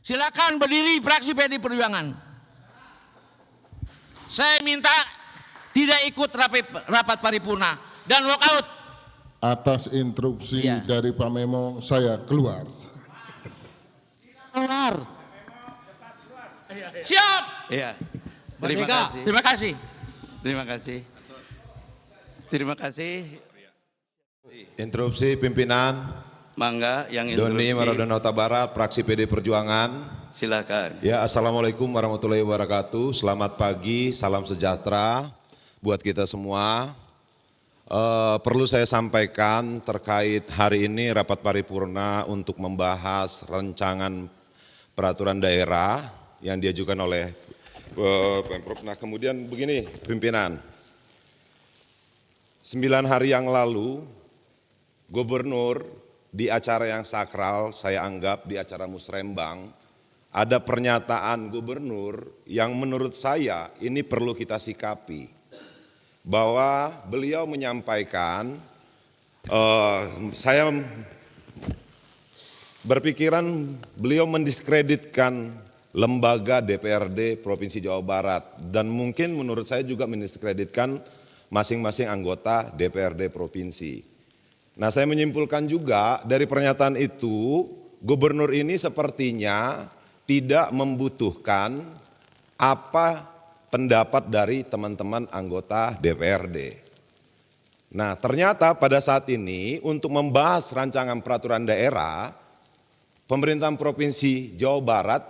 Silakan berdiri fraksi PD Perjuangan. Saya minta tidak ikut rapat paripurna dan walkout. Atas instruksi dari Pak Memo, saya keluar. Keluar. Siap. Iya. Terima kasih. Terima kasih. Terima kasih. Terima kasih. Interupsi pimpinan. Mangga yang Doni interupsi. Maradona Barat, fraksi PD Perjuangan. Silakan. Ya, assalamualaikum warahmatullahi wabarakatuh. Selamat pagi, salam sejahtera buat kita semua. Perlu saya sampaikan terkait hari ini rapat paripurna untuk membahas rancangan peraturan daerah yang diajukan oleh Pemprov. Nah, kemudian begini pimpinan, 9 hari yang lalu Gubernur di acara yang sakral, saya anggap di acara musrembang, ada pernyataan Gubernur yang menurut saya ini perlu kita sikapi. Bahwa beliau menyampaikan, saya berpikiran beliau mendiskreditkan lembaga DPRD Provinsi Jawa Barat dan mungkin menurut saya juga mendiskreditkan masing-masing anggota DPRD Provinsi. Nah, saya menyimpulkan juga dari pernyataan itu, Gubernur ini sepertinya tidak membutuhkan apa pendapat dari teman-teman anggota DPRD. Nah, ternyata pada saat ini untuk membahas rancangan peraturan daerah, pemerintahan Provinsi Jawa Barat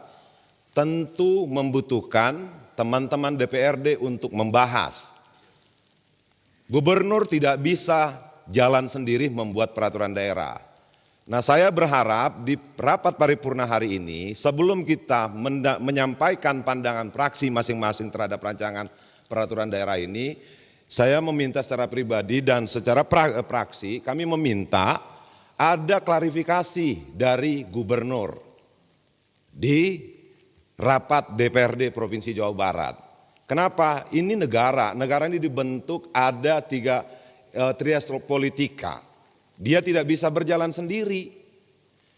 tentu membutuhkan teman-teman DPRD untuk membahas. Gubernur tidak bisa jalan sendiri membuat peraturan daerah. Nah, saya berharap di rapat paripurna hari ini sebelum kita menyampaikan pandangan fraksi masing-masing terhadap rancangan peraturan daerah ini, saya meminta secara pribadi dan secara fraksi kami meminta ada klarifikasi dari Gubernur di rapat DPRD Provinsi Jawa Barat. Kenapa? Ini negara ini dibentuk ada tiga trias politika. Dia tidak bisa berjalan sendiri.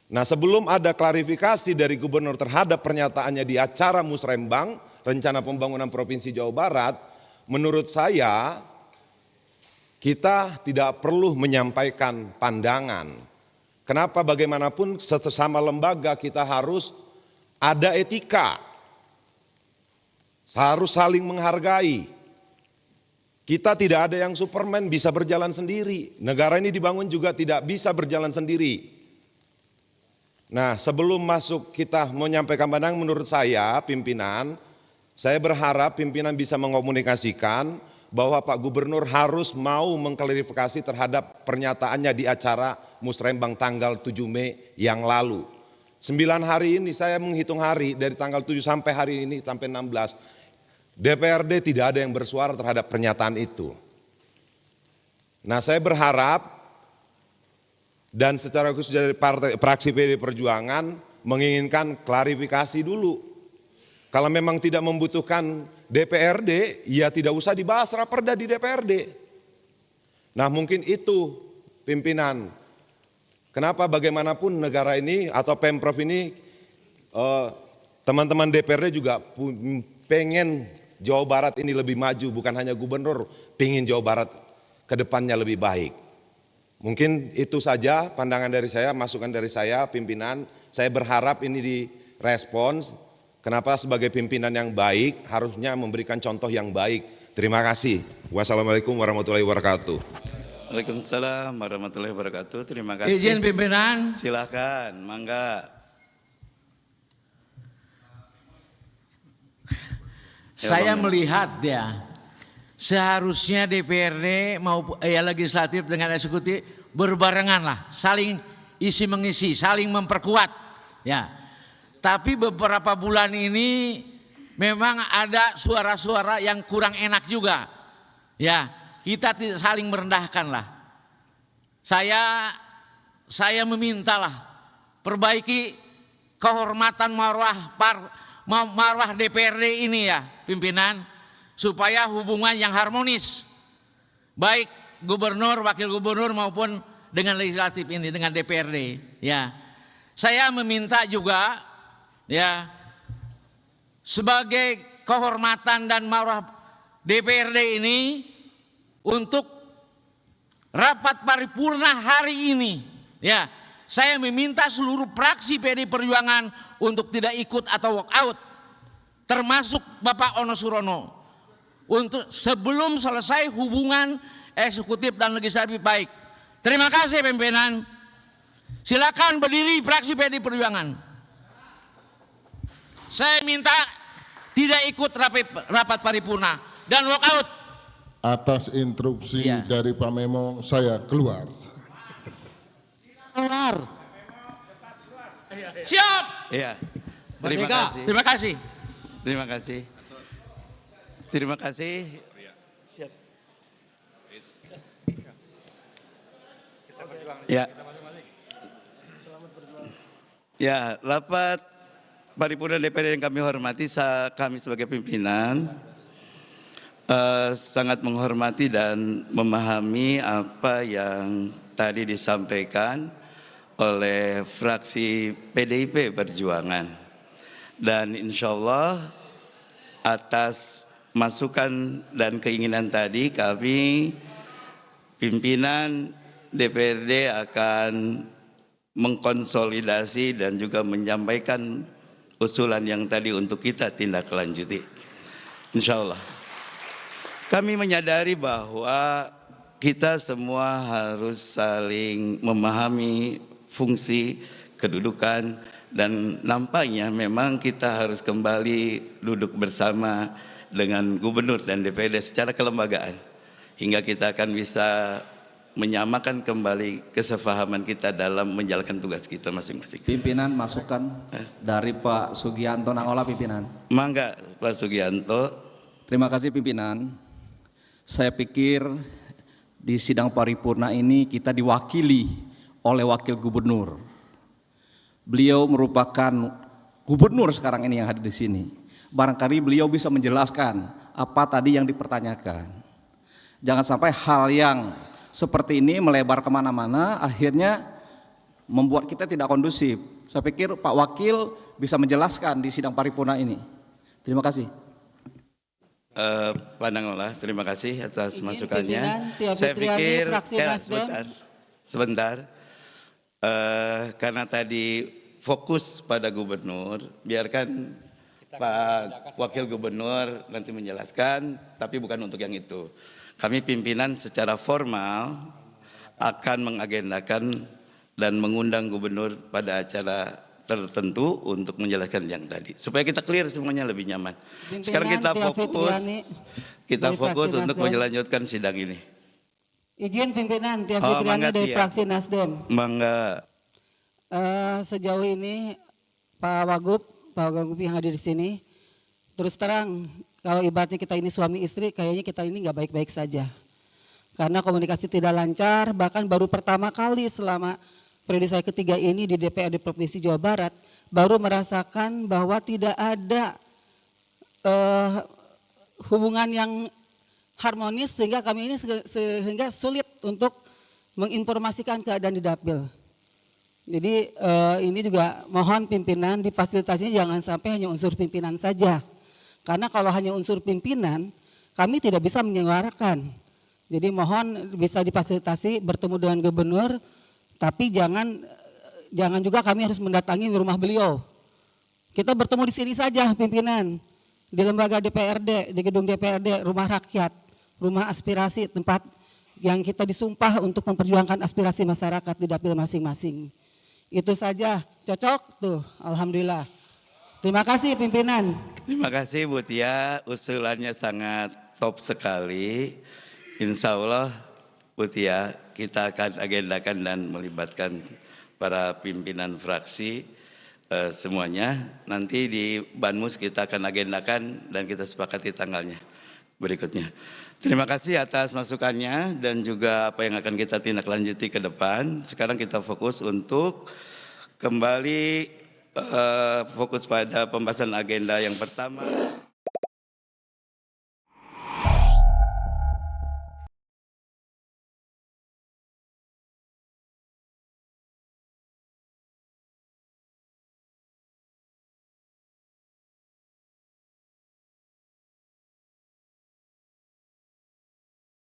Nah, sebelum ada klarifikasi dari Gubernur terhadap pernyataannya di acara musrembang Rencana Pembangunan Provinsi Jawa Barat, menurut saya kita tidak perlu menyampaikan pandangan. Kenapa? Bagaimanapun sesama lembaga kita harus ada etika, harus saling menghargai. Kita tidak ada yang Superman bisa berjalan sendiri. Negara ini dibangun juga tidak bisa berjalan sendiri. Nah, sebelum masuk kita menyampaikan pandangan, menurut saya pimpinan, saya berharap pimpinan bisa mengomunikasikan bahwa Pak Gubernur harus mau mengklarifikasi terhadap pernyataannya di acara musrembang tanggal 7 Mei yang lalu. 9 hari ini saya menghitung hari dari tanggal 7 sampai hari ini sampai 16. DPRD tidak ada yang bersuara terhadap pernyataan itu. Nah, saya berharap dan secara khusus dari fraksi PD Perjuangan menginginkan klarifikasi dulu. Kalau memang tidak membutuhkan DPRD, ya tidak usah dibahas raperda di DPRD. Nah, mungkin itu pimpinan. Kenapa bagaimanapun negara ini atau Pemprov ini, teman-teman DPRD juga pengen Jawa Barat ini lebih maju, bukan hanya Gubernur pengen Jawa Barat ke depannya lebih baik. Mungkin itu saja pandangan dari saya, masukan dari saya pimpinan. Saya berharap ini direspons. Kenapa sebagai pimpinan yang baik harusnya memberikan contoh yang baik. Terima kasih. Wassalamualaikum warahmatullahi wabarakatuh. Waalaikumsalam warahmatullahi wabarakatuh. Terima kasih. Izin pimpinan. Silakan, mangga. Saya melihat ya, seharusnya DPRD maupun legislatif dengan eksekutif berbarengan lah, saling isi mengisi, saling memperkuat ya. Tapi beberapa bulan ini memang ada suara-suara yang kurang enak juga. Ya, kita tidak saling merendahkan lah. Saya memintalah perbaiki kehormatan marwah DPRD ini ya pimpinan, supaya hubungan yang harmonis baik gubernur, wakil gubernur maupun dengan legislatif ini, dengan DPRD ya. Saya meminta juga ya, sebagai kehormatan dan marwah DPRD ini untuk rapat paripurna hari ini, ya, saya meminta seluruh fraksi PD Perjuangan untuk tidak ikut atau walk out, termasuk Bapak Ono Surono, untuk sebelum selesai hubungan eksekutif dan legislatif baik. Terima kasih pimpinan. Silakan berdiri fraksi PD Perjuangan. Saya minta tidak ikut rapat paripurna dan walk out. Atas instruksi Iya. dari Pak Memo, saya keluar. Keluar. Siap. Iya. Terima Merdeka. kasih. Terima kasih. Terima kasih. Terima kasih. Siap. Ya. Ya, rapat paripurna DPR yang kami hormati, kami sebagai pimpinan sangat menghormati dan memahami apa yang tadi disampaikan oleh fraksi PDIP Perjuangan. Dan insya Allah atas masukan dan keinginan tadi kami pimpinan DPRD akan mengkonsolidasi dan juga menyampaikan usulan yang tadi untuk kita tindak lanjuti. Insya Allah. Kami menyadari bahwa kita semua harus saling memahami fungsi, kedudukan, dan nampaknya memang kita harus kembali duduk bersama dengan gubernur dan DPRD secara kelembagaan. Hingga kita akan bisa menyamakan kembali kesepahaman kita dalam menjalankan tugas kita masing-masing. Pimpinan masukan dari Pak Sugianto Nangola pimpinan. Mangga Pak Sugianto. Terima kasih pimpinan. Saya pikir di sidang paripurna ini kita diwakili oleh wakil gubernur. Beliau merupakan gubernur sekarang ini yang hadir di sini. Barangkali beliau bisa menjelaskan apa tadi yang dipertanyakan. Jangan sampai hal yang seperti ini melebar kemana-mana, akhirnya membuat kita tidak kondusif. Saya pikir Pak Wakil bisa menjelaskan di sidang paripurna ini. Terima kasih. Pak Nangola, terima kasih atas Izin masukannya. pimpinan, Tia Saya Fitriani, pikir fraksi Nasdem. sebentar. Karena tadi fokus pada gubernur, biarkan Pak Wakil Gubernur nanti menjelaskan, tapi bukan untuk yang itu. Kami pimpinan secara formal akan mengagendakan dan mengundang gubernur pada acara tertentu untuk menjelaskan yang tadi. Supaya kita clear semuanya lebih nyaman. Sekarang kita Tia fokus Fitriani dari fraksi untuk Nasdem. melanjutkan sidang ini. Izin pimpinan Tia Oh, Fitriani mangga, dari Tia. fraksi Nasdem. Mangga. Sejauh ini Pak Wagub yang hadir di sini, terus terang kalau ibaratnya kita ini suami istri, kayaknya kita ini nggak baik-baik saja. Karena komunikasi tidak lancar, bahkan baru pertama kali selama periode saya ketiga ini di DPRD Provinsi Jawa Barat, baru merasakan bahwa tidak ada hubungan yang harmonis sehingga kami ini sehingga sulit untuk menginformasikan keadaan di Dapil. Jadi ini juga mohon pimpinan difasilitasinya jangan sampai hanya unsur pimpinan saja. Karena kalau hanya unsur pimpinan, kami tidak bisa menyuarakan. Jadi mohon bisa difasilitasi bertemu dengan gubernur, tapi jangan juga kami harus mendatangi rumah beliau. Kita bertemu di sini saja pimpinan, di lembaga DPRD, di gedung DPRD, rumah rakyat, rumah aspirasi, tempat yang kita disumpah untuk memperjuangkan aspirasi masyarakat di dapil masing-masing. Itu saja, cocok tuh, alhamdulillah. Terima kasih pimpinan. Terima kasih Bu Tia, usulannya sangat top sekali. Insya Allah Bu Tia, kita akan agendakan dan melibatkan para pimpinan fraksi semuanya. Nanti di Banmus kita akan agendakan dan kita sepakati tanggalnya berikutnya. Terima kasih atas masukannya dan juga apa yang akan kita tindak lanjuti ke depan. Sekarang kita fokus untuk kembali fokus pada pembahasan agenda yang pertama.